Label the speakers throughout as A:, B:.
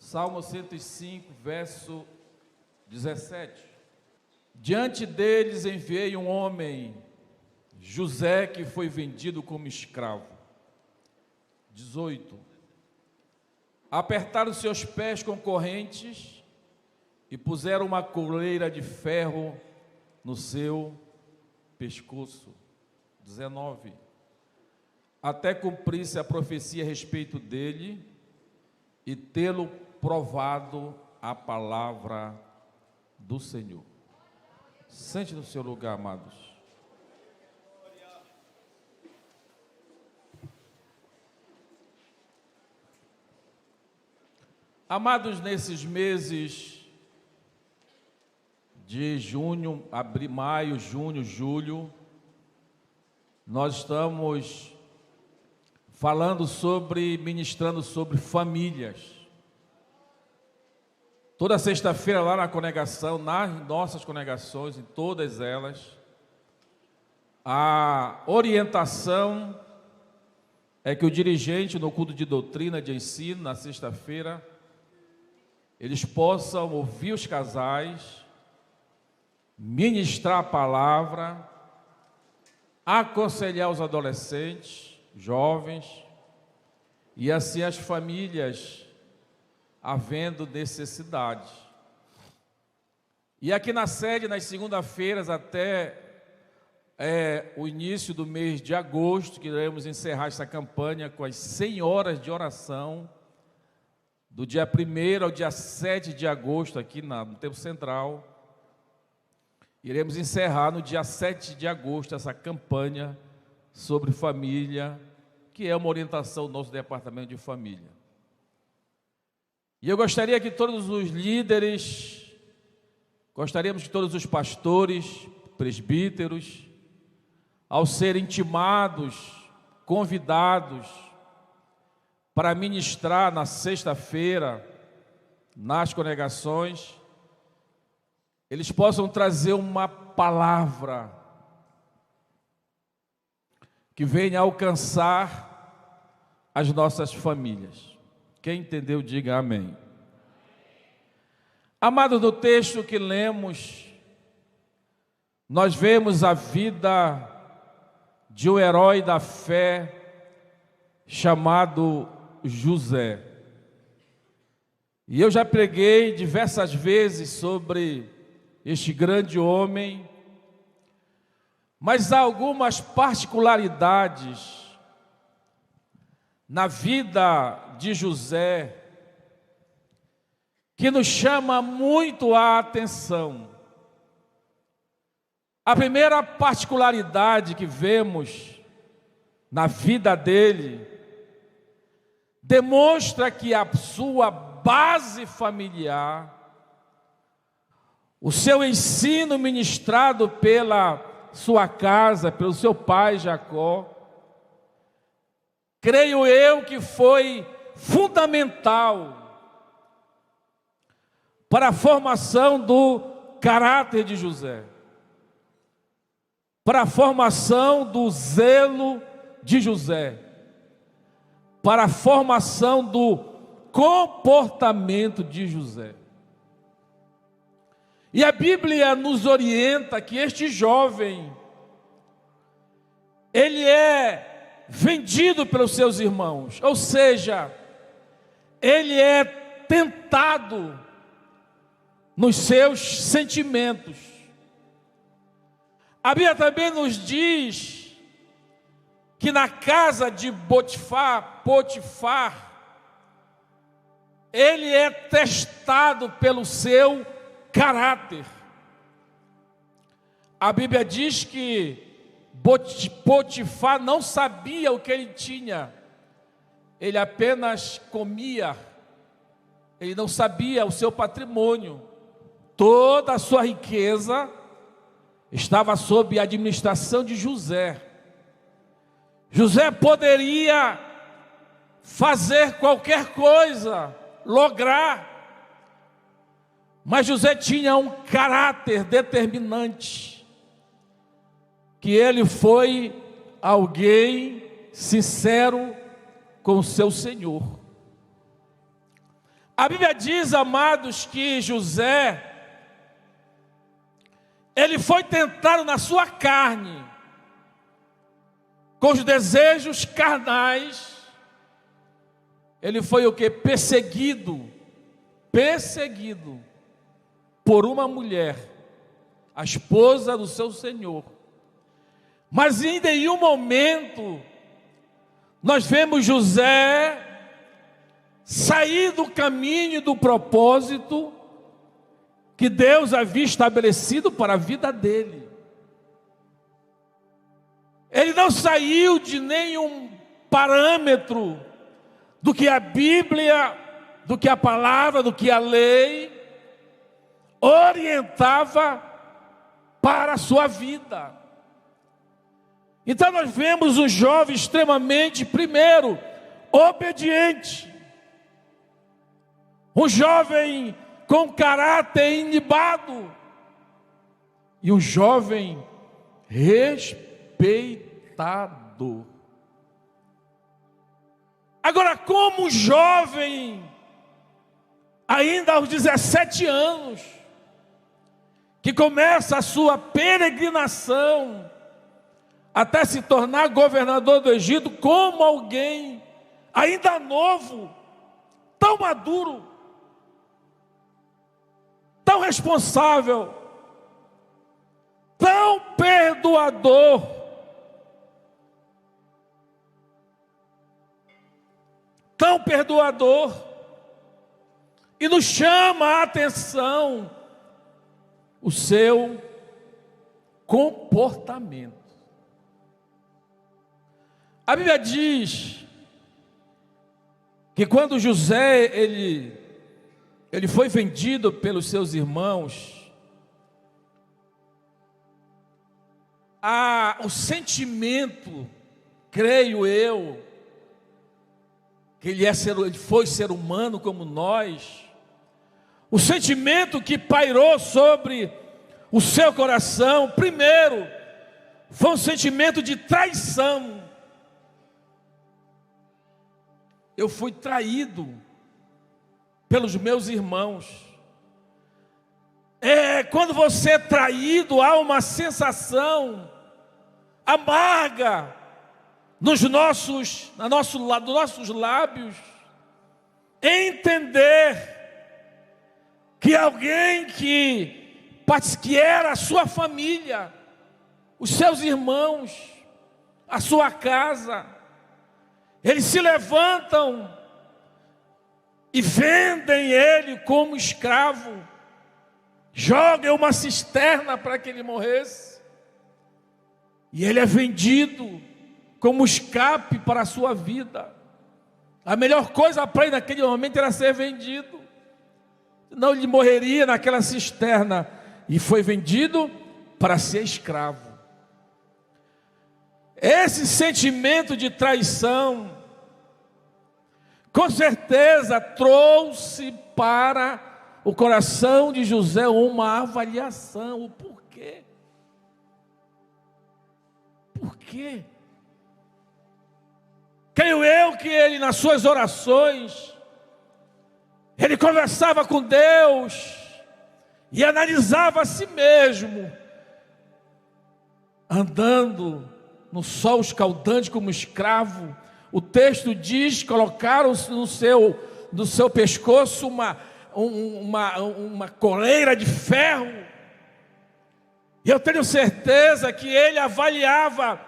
A: Salmo 105, verso 17. Diante deles enviei um homem, José, que foi vendido como escravo. 18. Apertaram seus pés com correntes e puseram uma coleira de ferro no seu pescoço. 19. Até cumprir-se a profecia a respeito dele e tê-lo provado a palavra do Senhor. Sente no seu lugar, amados. Amados, nesses meses de junho, abril, maio, junho, julho, nós estamos ministrando sobre famílias. Toda sexta-feira lá na congregação, nas nossas congregações, em todas elas, a orientação é que o dirigente no culto de doutrina, de ensino, na sexta-feira, eles possam ouvir os casais, ministrar a palavra, aconselhar os adolescentes, jovens, e assim as famílias havendo necessidade. E aqui na sede, nas segunda-feiras até o início do mês de agosto, que iremos encerrar essa campanha com as 100 horas de oração, do dia 1º ao dia 7 de agosto, aqui no Tempo Central. Iremos encerrar no dia 7 de agosto essa campanha sobre família, que é uma orientação do nosso departamento de família. E eu gostaria que todos os líderes, gostaríamos que todos os pastores, presbíteros, ao serem intimados, convidados para ministrar na sexta-feira, nas congregações, eles possam trazer uma palavra que venha alcançar as nossas famílias. Quem entendeu, diga amém. Amado, do texto que lemos, nós vemos a vida de um herói da fé chamado José. E eu já preguei diversas vezes sobre este grande homem, mas há algumas particularidades na vida de José que nos chama muito a atenção. A primeira particularidade que vemos na vida dele demonstra que a sua base familiar, o seu ensino ministrado pela sua casa, pelo seu pai Jacó, creio eu que foi fundamental para a formação do caráter de José, para a formação do zelo de José, para a formação do comportamento de José. E a Bíblia nos orienta que este jovem, ele é vendido pelos seus irmãos, ou seja, ele é tentado nos seus sentimentos. A Bíblia também nos diz que na casa de Potifar, ele é testado pelo seu caráter. A Bíblia diz que Potifar não sabia o que ele tinha, ele apenas comia, ele não sabia o seu patrimônio, toda a sua riqueza estava sob a administração de José. José poderia fazer qualquer coisa, lograr, mas José tinha um caráter determinante, que ele foi alguém sincero com o seu Senhor. A Bíblia diz, amados, que José, ele foi tentado na sua carne, com os desejos carnais. Ele foi o que? Perseguido por uma mulher, a esposa do seu Senhor. Mas ainda em um momento, nós vemos José sair do caminho do propósito que Deus havia estabelecido para a vida dele. Ele não saiu de nenhum parâmetro do que a Bíblia, do que a palavra, do que a lei orientava para a sua vida. Então nós vemos um jovem extremamente, primeiro, obediente. Um jovem com caráter inibado. E um jovem respeitador. Agora, como um jovem, ainda aos 17 anos, que começa a sua peregrinação até se tornar governador do Egito, como alguém ainda novo, tão maduro, tão responsável, tão perdoador, e nos chama a atenção o seu comportamento. A Bíblia diz que quando José ele foi vendido pelos seus irmãos, o sentimento, creio eu, que ele foi ser humano como nós, o sentimento que pairou sobre o seu coração, primeiro, foi um sentimento de traição. Eu fui traído pelos meus irmãos. Quando você é traído, há uma sensação amarga dos nossos lábios, entender que alguém que era a sua família, os seus irmãos, a sua casa, eles se levantam e vendem ele como escravo, jogam uma cisterna para que ele morresse, e ele é vendido como escape para a sua vida. A melhor coisa para ele naquele momento era ser vendido, senão ele morreria naquela cisterna, e foi vendido para ser escravo. Esse sentimento de traição, com certeza, trouxe para o coração de José uma avaliação. O porquê? Por quê? Creio eu que ele, nas suas orações, ele conversava com Deus e analisava a si mesmo, andando no sol escaldante como escravo. O texto diz: colocaram no seu pescoço uma coleira de ferro. E eu tenho certeza que ele avaliava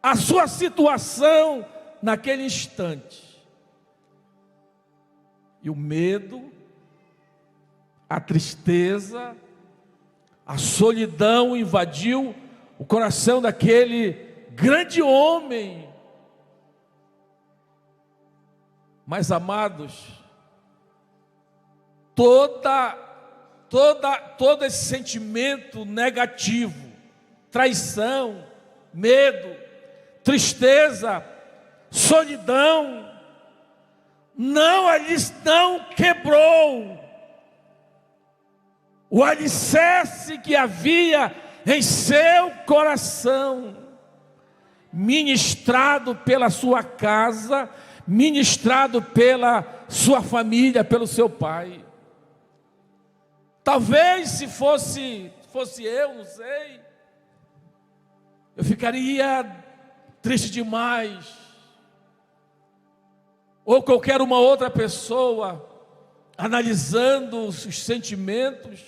A: a sua situação naquele instante. E o medo, a tristeza, a solidão invadiu o coração daquele grande homem. Mas, amados, todo esse sentimento negativo, traição, medo, tristeza, solidão, não quebrou o alicerce que havia em seu coração, ministrado pela sua casa, ministrado pela sua família, pelo seu pai. Talvez se fosse eu, não sei, eu ficaria triste demais. Ou qualquer uma outra pessoa, analisando os sentimentos,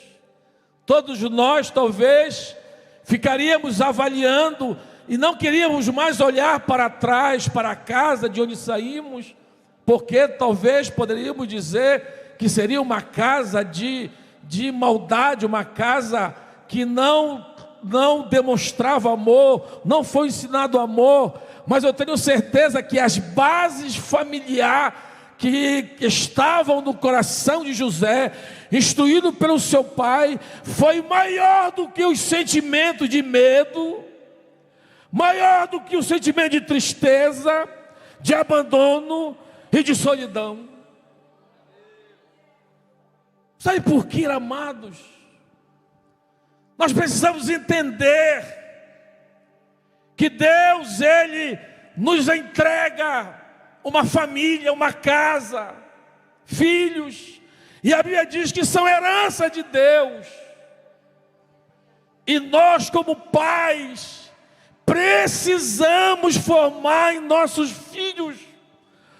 A: todos nós talvez ficaríamos avaliando e não queríamos mais olhar para trás, para a casa de onde saímos, porque talvez poderíamos dizer que seria uma casa de maldade, uma casa que não demonstrava amor, não foi ensinado amor. Mas eu tenho certeza que as bases familiares que estavam no coração de José, instruído pelo seu pai, foi maior do que os sentimentos de medo, maior do que o sentimento de tristeza, de abandono e de solidão. Sabe por quê, amados? Nós precisamos entender que Deus, Ele nos entrega uma família, uma casa, filhos, e a Bíblia diz que são herança de Deus. E nós, como pais, precisamos formar em nossos filhos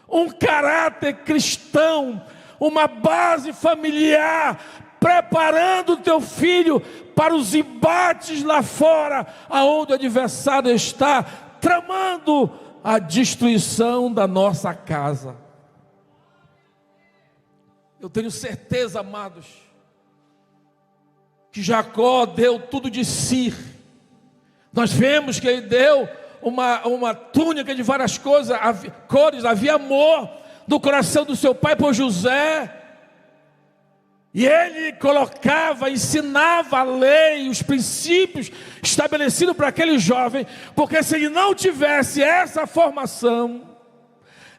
A: um caráter cristão, uma base familiar, preparando o teu filho para os embates lá fora, aonde o adversário está tramando a destruição da nossa casa. Eu tenho certeza, amados, que Jacó deu tudo de si. Nós vemos que ele deu uma túnica de várias cores, havia amor do coração do seu pai por José. E ele colocava, ensinava a lei, os princípios estabelecidos para aquele jovem, porque se ele não tivesse essa formação,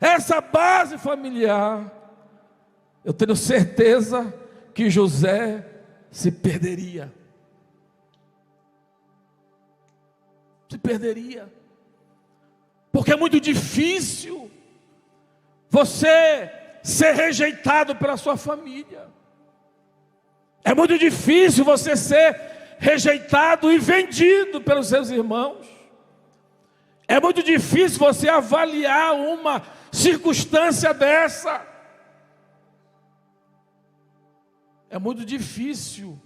A: essa base familiar, eu tenho certeza que José se perderia. Se perderia. Porque é muito difícil você ser rejeitado pela sua família. É muito difícil você ser rejeitado e vendido pelos seus irmãos. É muito difícil você avaliar uma circunstância dessa. É muito difícil,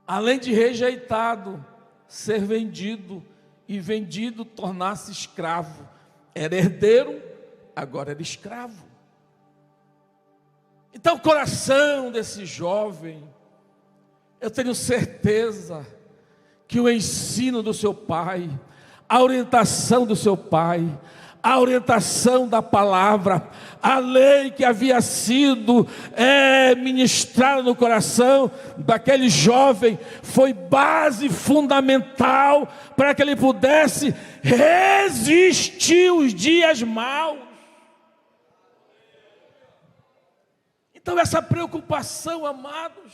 A: além de rejeitado, ser vendido, e vendido tornar-se escravo. Era herdeiro, agora era escravo. Então o coração desse jovem, eu tenho certeza que o ensino do seu pai, a orientação do seu pai, a orientação da palavra, a lei que havia sido ministrada no coração daquele jovem, foi base fundamental para que ele pudesse resistir os dias maus. Então essa preocupação, amados,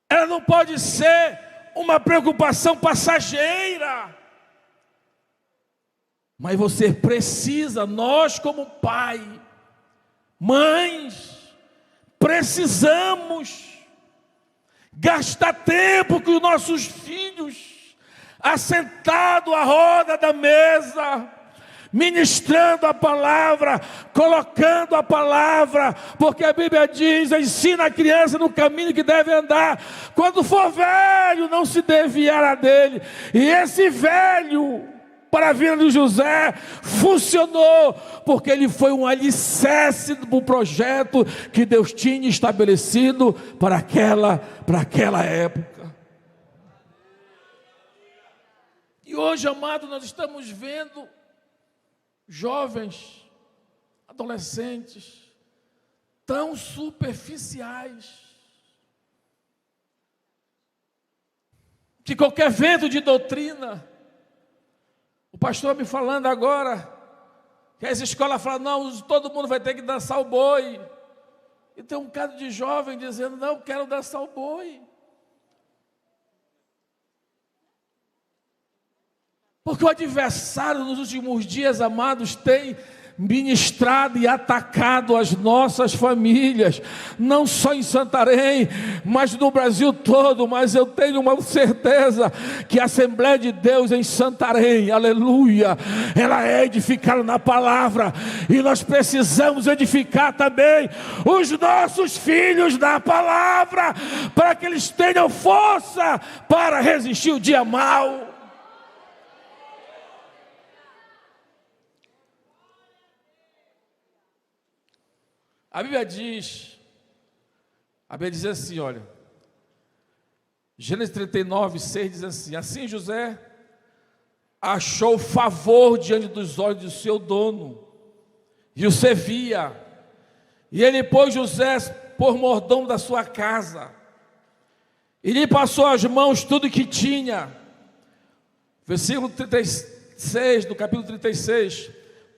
A: ela não pode ser uma preocupação passageira. Mas você precisa, nós como pai, mães, precisamos gastar tempo com os nossos filhos, assentado à roda da mesa, ministrando a palavra, colocando a palavra, porque a Bíblia diz: ensina a criança no caminho que deve andar, quando for velho não se desviará dele. E esse velho, para a vida de José, funcionou, porque ele foi um alicerce do projeto que Deus tinha estabelecido para aquela época. E hoje, amado, nós estamos vendo jovens, adolescentes, tão superficiais, que qualquer vento de doutrina. O pastor me falando agora, que essa escola fala: não, todo mundo vai ter que dançar o boi. E tem um bocado de jovem dizendo: não, quero dançar o boi. Porque o adversário nos últimos dias, amados, tem ministrado e atacado as nossas famílias, não só em Santarém, mas no Brasil todo. Mas eu tenho uma certeza que a Assembleia de Deus em Santarém, aleluia, ela é edificada na palavra, e nós precisamos edificar também os nossos filhos na palavra, para que eles tenham força para resistir o dia mau. A Bíblia diz assim, olha, Gênesis 39, 6 diz assim: assim José achou favor diante dos olhos do seu dono, e o servia, e ele pôs José por mordomo da sua casa, e lhe passou às mãos tudo que tinha. Versículo 36, do capítulo 36,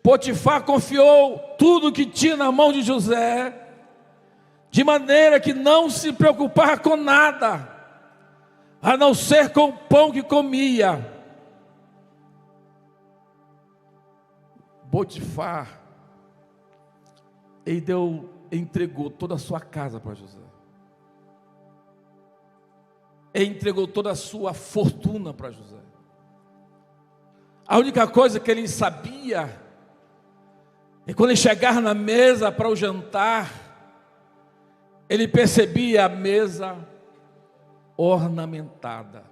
A: Potifar confiou tudo que tinha na mão de José, de maneira que não se preocupava com nada, a não ser com o pão que comia. Potifar, ele entregou toda a sua casa para José. Ele entregou toda a sua fortuna para José. A única coisa que ele sabia, e quando ele chegava na mesa para o jantar, ele percebia a mesa ornamentada,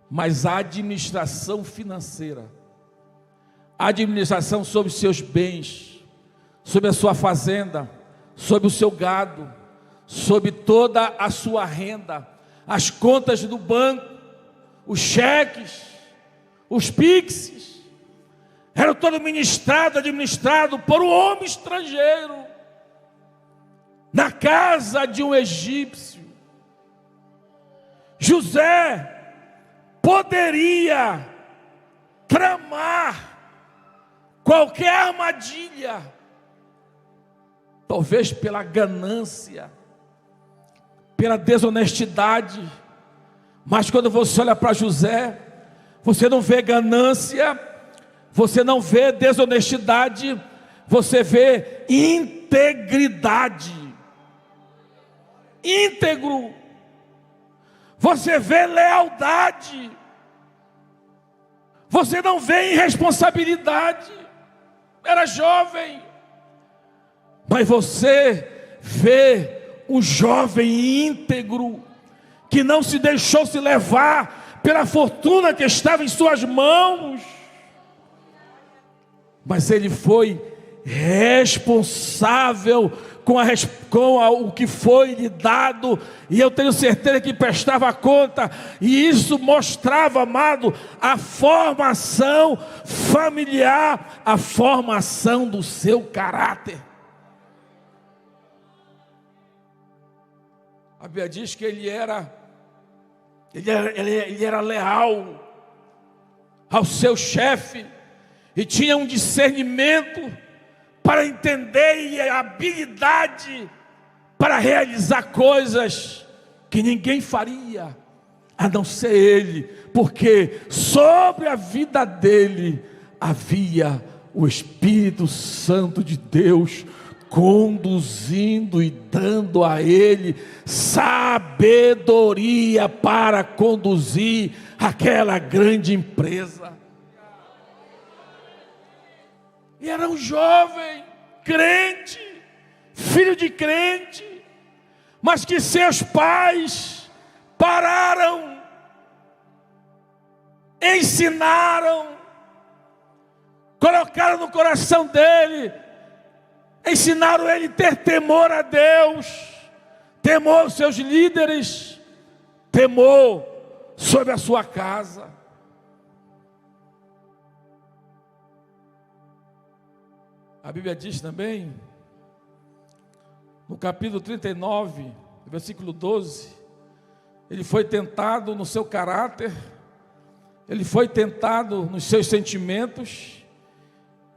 A: mas a administração financeira, a administração sobre os seus bens, sobre a sua fazenda, sobre o seu gado, sobre toda a sua renda, as contas do banco, os cheques, os pixes, era todo administrado por um homem estrangeiro, na casa de um egípcio. José poderia tramar qualquer armadilha, talvez pela ganância, pela desonestidade, mas quando você olha para José, você não vê ganância, você não vê desonestidade, você vê integridade, íntegro, você vê lealdade, você não vê irresponsabilidade. Era jovem, mas você vê um jovem íntegro, que não se deixou se levar pela fortuna que estava em suas mãos, mas ele foi responsável com o que foi lhe dado, e eu tenho certeza que prestava conta, e isso mostrava, amado, a formação familiar, a formação do seu caráter. A Bíblia diz que ele era leal ao seu chefe, e tinha um discernimento para entender e habilidade para realizar coisas que ninguém faria, a não ser ele, porque sobre a vida dele havia o Espírito Santo de Deus conduzindo e dando a ele sabedoria para conduzir aquela grande empresa. E era um jovem crente, filho de crente, mas que seus pais pararam, ensinaram, colocaram no coração dele, ensinaram ele a ter temor a Deus, temor aos seus líderes, temor sobre a sua casa. A Bíblia diz também, no capítulo 39, versículo 12, ele foi tentado no seu caráter, ele foi tentado nos seus sentimentos,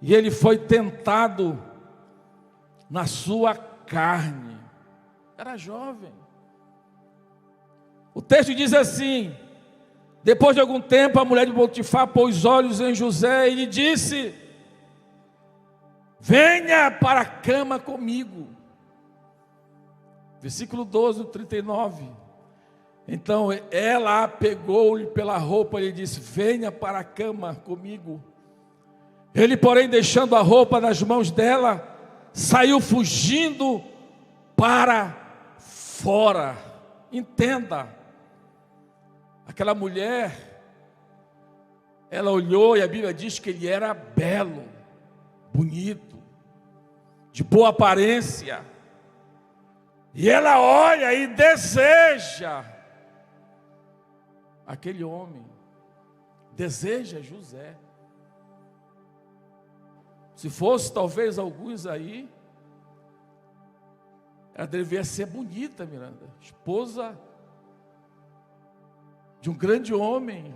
A: e ele foi tentado na sua carne. Era jovem. O texto diz assim: depois de algum tempo, a mulher de Potifar pôs olhos em José e lhe disse: venha para a cama comigo. Versículo 12, 39. Então ela a pegou-lhe pela roupa e lhe disse: venha para a cama comigo. Ele, porém, deixando a roupa nas mãos dela, saiu fugindo para fora. Entenda, aquela mulher, ela olhou e a Bíblia diz que ele era belo, bonito, de boa aparência. E ela olha e deseja aquele homem, deseja José. Se fosse talvez alguns aí, ela deveria ser bonita, Miranda, esposa de um grande homem.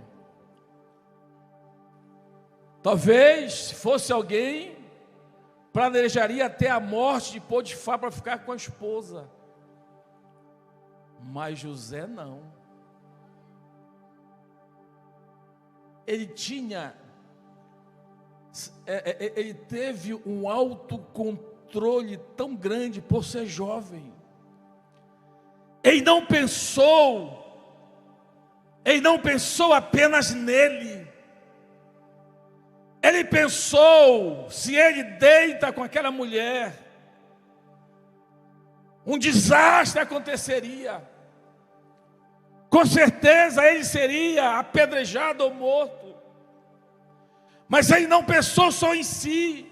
A: Talvez, se fosse alguém, planejaria até a morte de Potifar para ficar com a esposa. Mas José não. Ele teve um autocontrole tão grande por ser jovem. Ele não pensou apenas nele. Ele pensou, se ele deita com aquela mulher, um desastre aconteceria. Com certeza ele seria apedrejado ou morto. Mas ele não pensou só em si.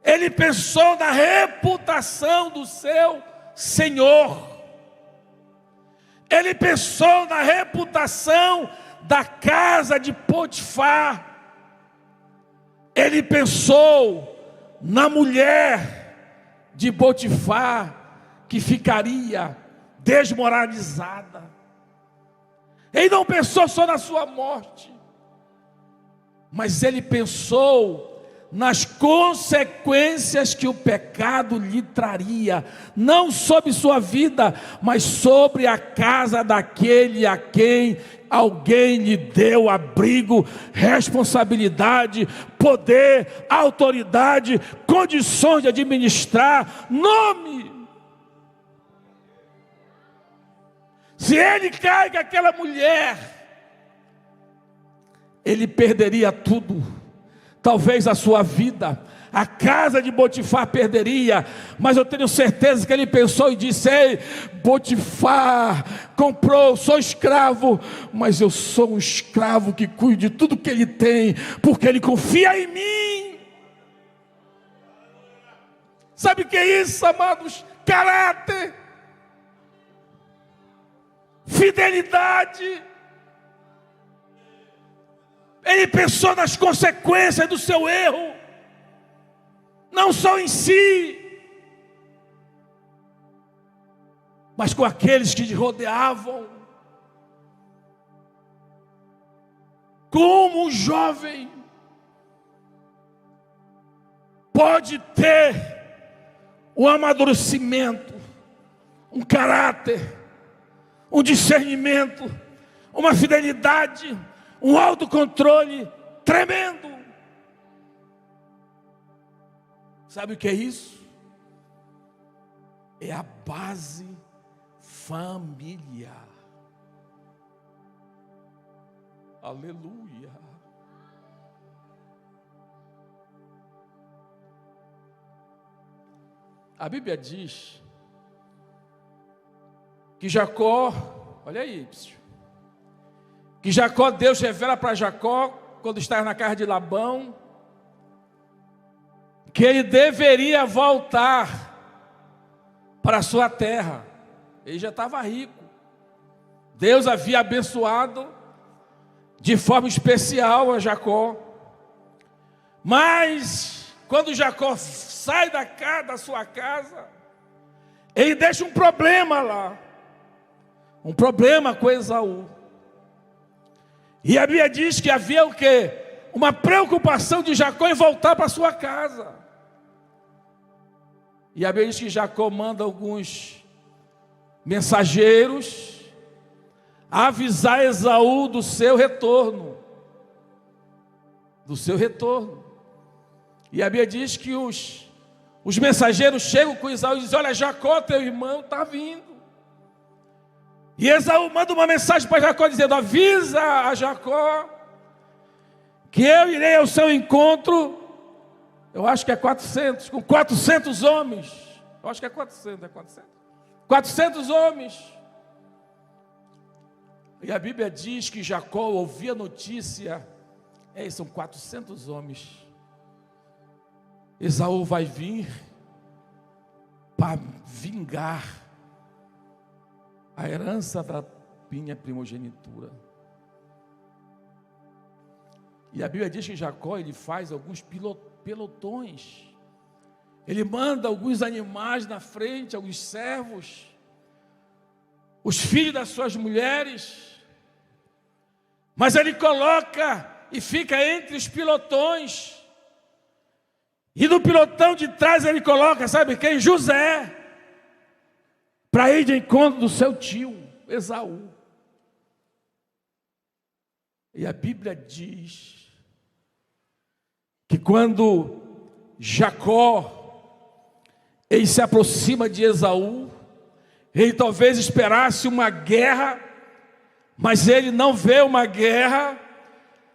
A: Ele pensou na reputação do seu Senhor. Ele pensou na reputação da casa de Potifar. Ele pensou na mulher de Potifar que ficaria desmoralizada. Ele não pensou só na sua morte, mas ele pensou nas consequências que o pecado lhe traria, não sobre sua vida, mas sobre a casa daquele a quem alguém lhe deu abrigo, responsabilidade, poder, autoridade, condições de administrar, nome. Se ele cai com aquela mulher, ele perderia tudo. Talvez a sua vida, a casa de Potifar perderia, mas eu tenho certeza que ele pensou e disse: ei, Potifar comprou, sou escravo, mas eu sou um escravo que cuide de tudo que ele tem, porque ele confia em mim. Sabe o que é isso, amados? Caráter, fidelidade. Ele pensou nas consequências do seu erro, não só em si, mas com aqueles que lhe rodeavam. Como um jovem pode ter um amadurecimento, um caráter, um discernimento, uma fidelidade, um autocontrole tremendo. Sabe o que é isso? É a base familiar. Aleluia. A Bíblia diz que Jacó, olha aí, que Jacó, Deus revela para Jacó, quando estava na casa de Labão, que ele deveria voltar para a sua terra. Ele já estava rico. Deus havia abençoado de forma especial a Jacó. Mas quando Jacó sai da sua casa, ele deixa um problema lá. Um problema com Esaú. E a Bíblia diz que havia o quê? Uma preocupação de Jacó em voltar para sua casa. E a Bíblia diz que Jacó manda alguns mensageiros avisar Esaú do seu retorno. Do seu retorno. E a Bíblia diz que os mensageiros chegam com Esaú e dizem: olha, Jacó, teu irmão, está vindo. E Esaú manda uma mensagem para Jacó dizendo: avisa a Jacó que eu irei ao seu encontro. Eu acho que é 400, com 400 homens. Eu acho que é 400, 400 homens. E a Bíblia diz que Jacó ouvia a notícia: são 400 homens. Esaú vai vir para vingar a herança da minha primogenitura. E a Bíblia diz que Jacó, ele faz alguns pelotões. Ele manda alguns animais na frente, alguns servos, os filhos das suas mulheres. Mas ele coloca e fica entre os pelotões. E no pelotão de trás ele coloca, sabe quem? José, para ir de encontro do seu tio, Esaú. E a Bíblia diz que quando Jacó, ele se aproxima de Esaú, ele talvez esperasse uma guerra, mas ele não vê uma guerra.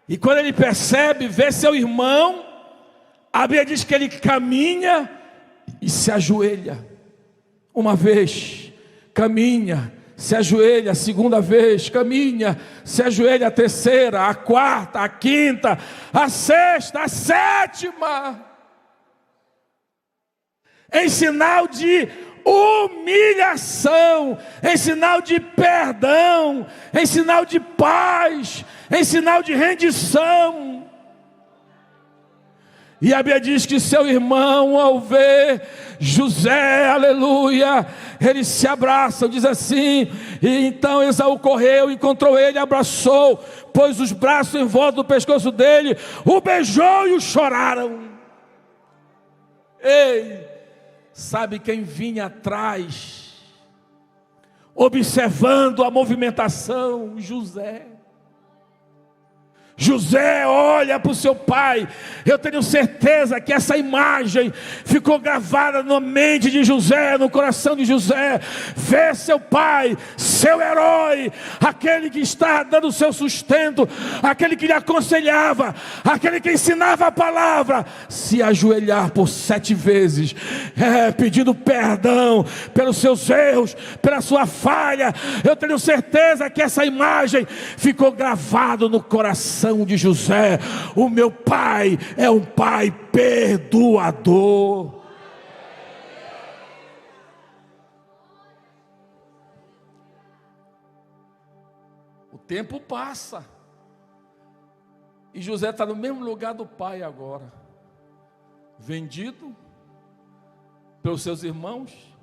A: E quando ele percebe, vê seu irmão, a Bíblia diz que ele caminha e se ajoelha. Uma vez, caminha, se ajoelha, a segunda vez, caminha, se ajoelha, a terceira, a quarta, a quinta, a sexta, a sétima, em sinal de humilhação, em sinal de perdão, em sinal de paz, em sinal de rendição. E a Bíblia diz que seu irmão, ao ver José, aleluia, eles se abraçam, diz assim: e então Esaú correu, encontrou ele, abraçou, pôs os braços em volta do pescoço dele, o beijou e o choraram. Ei, sabe quem vinha atrás, observando a movimentação? José. José olha para o seu pai. Eu tenho certeza que essa imagem ficou gravada na mente de José, no coração de José. Ver seu pai, seu herói, aquele que está dando o seu sustento, aquele que lhe aconselhava, aquele que ensinava a palavra, se ajoelhar por 7 vezes, pedindo perdão pelos seus erros, pela sua falha. Eu tenho certeza que essa imagem ficou gravada no coração de José. O meu pai é um pai perdoador. O tempo passa e José está no mesmo lugar do pai agora, vendido pelos seus irmãos,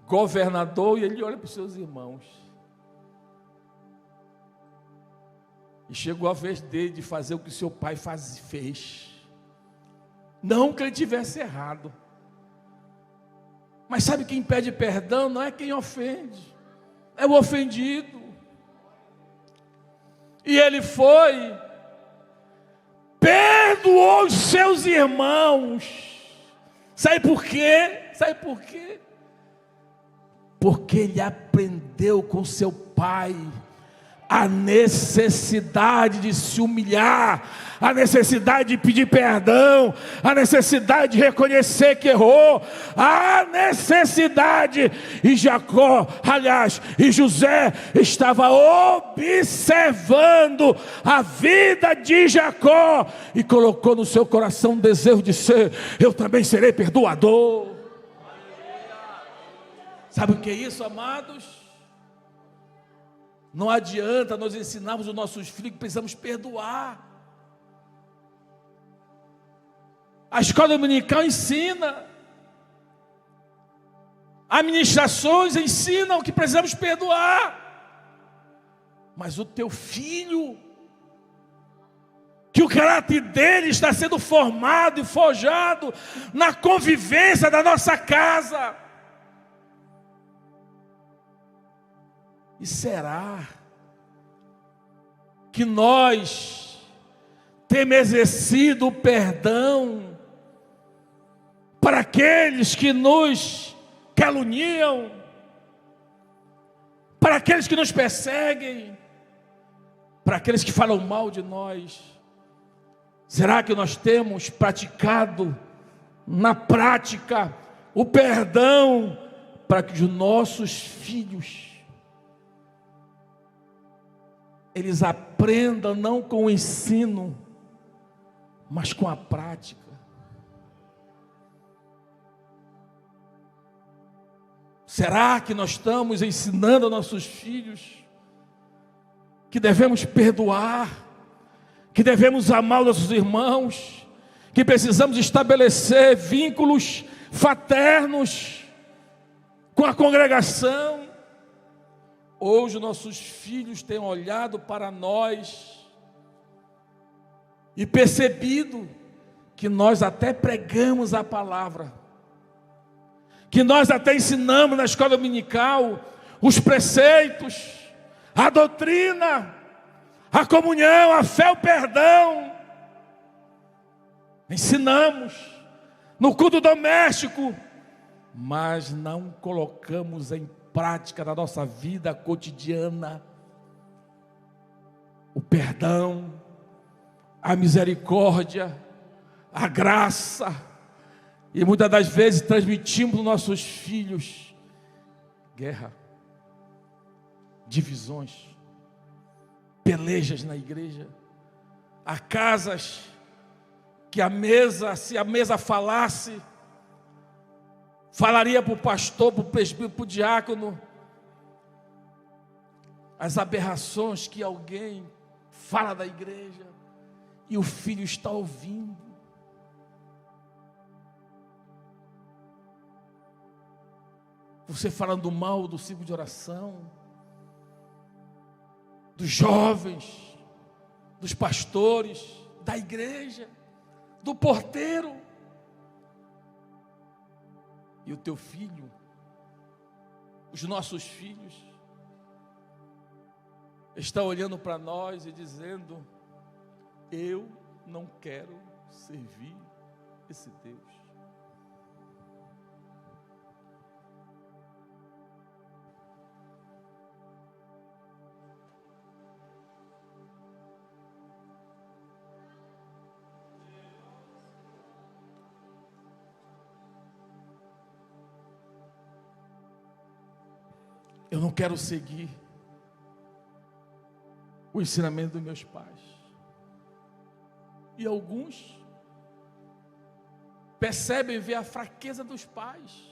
A: governador, e ele olha para os seus irmãos. E chegou a vez dele de fazer o que seu pai fez. Não que ele tivesse errado. Mas sabe quem pede perdão? Não é quem ofende, é o ofendido. E ele foi, perdoou os seus irmãos. Sabe por quê? Sabe por quê? Porque ele aprendeu com seu pai a necessidade de se humilhar, a necessidade de pedir perdão, a necessidade de reconhecer que errou, a necessidade. E Jacó, aliás, e José estava observando a vida de Jacó e colocou no seu coração o desejo de ser: eu também serei perdoador. Sabe o que é isso, amados? Não adianta nós ensinarmos os nossos filhos que precisamos perdoar. A escola dominical ensina, administrações ensinam que precisamos perdoar. Mas o teu filho, que o caráter dele está sendo formado e forjado na convivência da nossa casa. E será que nós temos exercido o perdão para aqueles que nos caluniam, para aqueles que nos perseguem, para aqueles que falam mal de nós. Será que nós temos praticado na prática o perdão para que os nossos filhos eles aprendam não com o ensino, mas com a prática? Será que nós estamos ensinando aos nossos filhos que devemos perdoar, que devemos amar os nossos irmãos, que precisamos estabelecer vínculos fraternos com a congregação? Hoje nossos filhos têm olhado para nós e percebido que nós até pregamos a palavra, que nós até ensinamos na escola dominical os preceitos, a doutrina, a comunhão, a fé, o perdão. Ensinamos no culto doméstico, mas não colocamos em prática na nossa vida cotidiana o perdão, a misericórdia, a graça. E muitas das vezes transmitimos aos nossos filhos guerra, divisões, pelejas na igreja. Há casas que se a mesa falasse, falaria para o pastor, para o presbítero, para o diácono, as aberrações que alguém fala da igreja, e o filho está ouvindo. Você falando mal do ciclo de oração, dos jovens, dos pastores, da igreja, do porteiro. E o teu filho, os nossos filhos, estão olhando para nós e dizendo: eu não quero servir esse Deus. Eu não quero seguir o ensinamento dos meus pais. E alguns percebem ver a fraqueza dos pais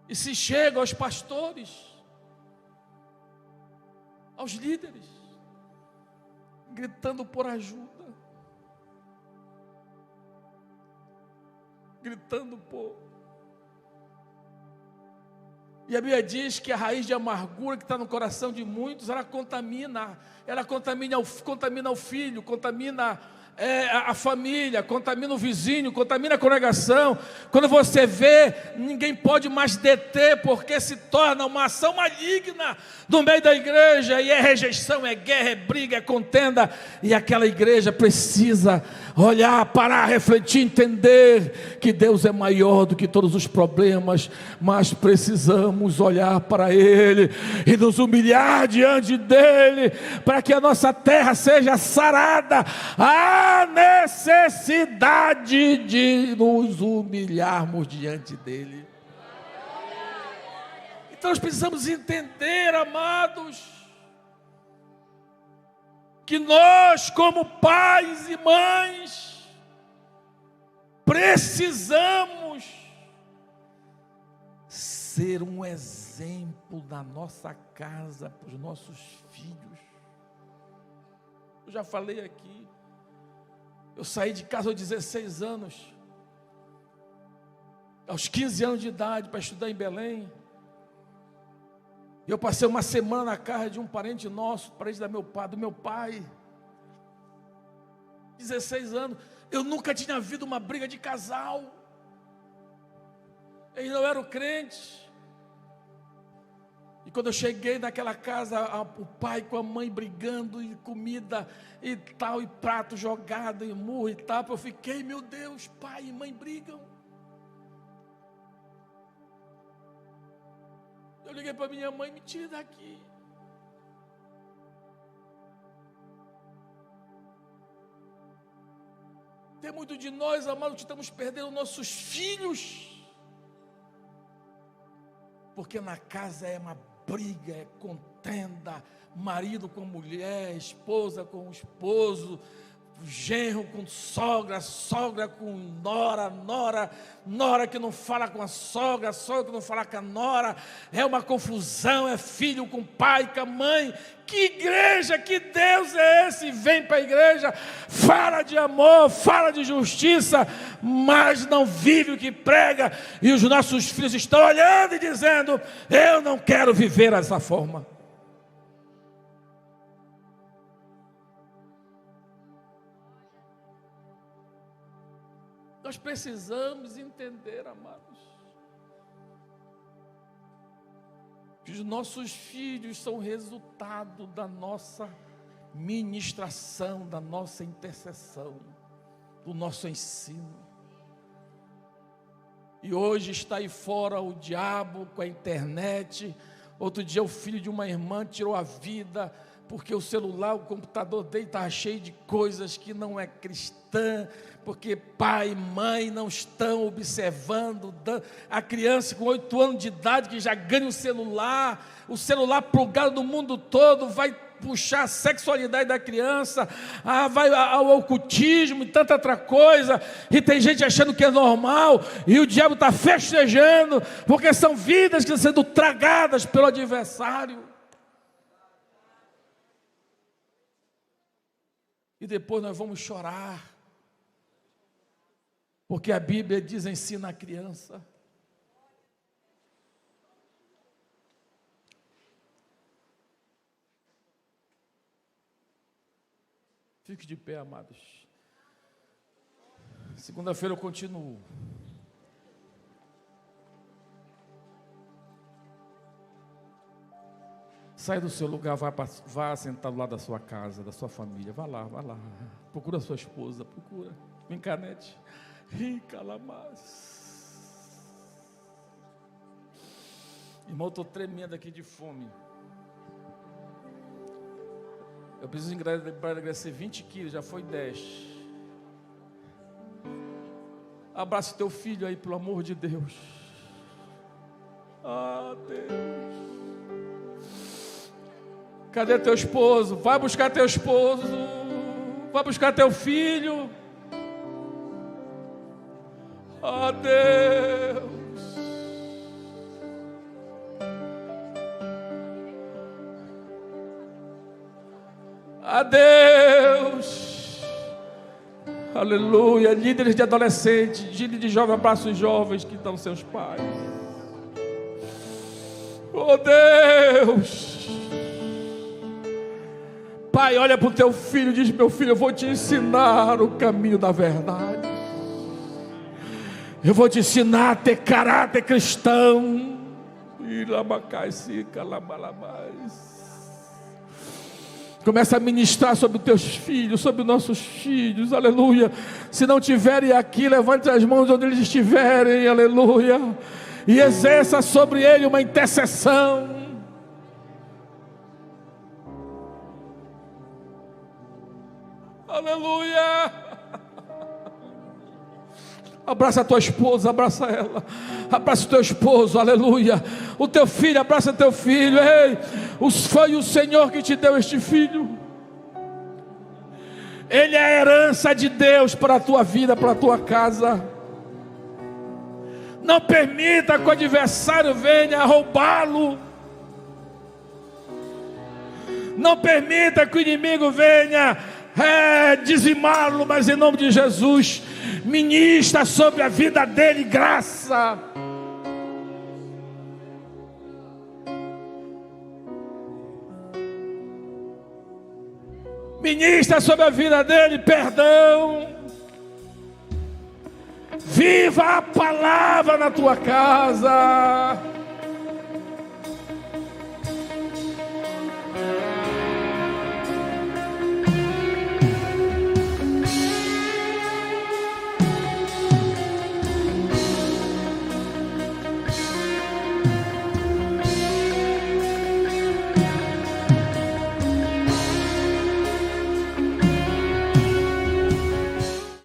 A: e se chegam aos pastores, aos líderes, gritando por ajuda, gritando por... E a Bíblia diz que a raiz de amargura que está no coração de muitos, ela contamina o filho, contamina a família, contamina o vizinho, contamina a congregação. Quando você vê, ninguém pode mais deter, porque se torna uma ação maligna no meio da igreja, e é rejeição, é guerra, é briga, é contenda, e aquela igreja precisa olhar, parar, refletir, entender que Deus é maior do que todos os problemas, mas precisamos olhar para Ele e nos humilhar diante dEle, para que a nossa terra seja sarada. Há necessidade de nos humilharmos diante dEle. Então nós precisamos entender, amados, que nós, como pais e mães, precisamos ser um exemplo na nossa casa para os nossos filhos. Eu já falei aqui, eu saí de casa aos 16 anos, aos 15 anos de idade, para estudar em Belém. Eu passei uma semana na casa de um parente nosso, parente do meu pai. 16 anos. Eu nunca tinha visto uma briga de casal. Eles não eram crentes. E quando eu cheguei naquela casa, o pai com a mãe brigando, e comida e tal, e prato jogado, e murro e tal, eu fiquei, meu Deus, pai e mãe brigam. Eu liguei para minha mãe, me tira daqui. Tem muito de nós, amados, que estamos perdendo nossos filhos, porque na casa é uma briga, é contenda, marido com mulher, esposa com esposo, genro com sogra, sogra com nora, nora que não fala com a sogra, sogra que não fala com a nora, é uma confusão, é filho com pai, com a mãe. Que igreja, que Deus é esse? Vem para a igreja, fala de amor, fala de justiça, mas não vive o que prega, e os nossos filhos estão olhando e dizendo, eu não quero viver dessa forma. Nós precisamos entender, amados, que os nossos filhos são resultado da nossa ministração, da nossa intercessão, do nosso ensino. E hoje está aí fora o diabo com a internet. Outro dia o filho de uma irmã tirou a vida porque o celular, o computador dele estava cheio de coisas que não é cristã, porque pai e mãe não estão observando. A criança com 8 anos de idade que já ganha o celular plugado no mundo todo, vai puxar a sexualidade da criança, vai ao ocultismo e tanta outra coisa, e tem gente achando que é normal, e o diabo está festejando, porque são vidas que estão sendo tragadas pelo adversário. E depois nós vamos chorar, porque a Bíblia diz, ensina a criança. Fique de pé, amados. Segunda-feira eu continuo. Sai do seu lugar, vá sentar do lado da sua casa, da sua família. Vá lá. Procura a sua esposa, procura. Vem cá, Nete. Rica, Lamas. Irmão, eu estou tremendo aqui de fome. Eu preciso emagrecer 20 quilos, já foi 10. Abraça teu filho aí, pelo amor de Deus. Ah, Deus. Cadê teu esposo? Vai buscar teu esposo. Vai buscar teu filho. Ah, Deus. A Deus, aleluia. Líderes de adolescentes, líderes de jovens, abraços jovens que estão seus pais. Oh Deus, Pai, olha para o teu filho e diz: meu filho, eu vou te ensinar o caminho da verdade, eu vou te ensinar a ter caráter cristão. Começa a ministrar sobre os teus filhos, sobre os nossos filhos, aleluia. Se não tiverem aqui, levante as mãos onde eles estiverem, aleluia, e exerça sobre ele uma intercessão. Aleluia. Abraça a tua esposa, abraça ela. Abraça o teu esposo, aleluia. O teu filho, abraça teu filho. Ei, foi o Senhor que te deu este filho. Ele é a herança de Deus para a tua vida, para a tua casa. Não permita que o adversário venha roubá-lo. Não permita que o inimigo venha dizimá-lo, mas em nome de Jesus, ministra sobre a vida dele graça. Ministra sobre a vida dele perdão. Viva a palavra na tua casa.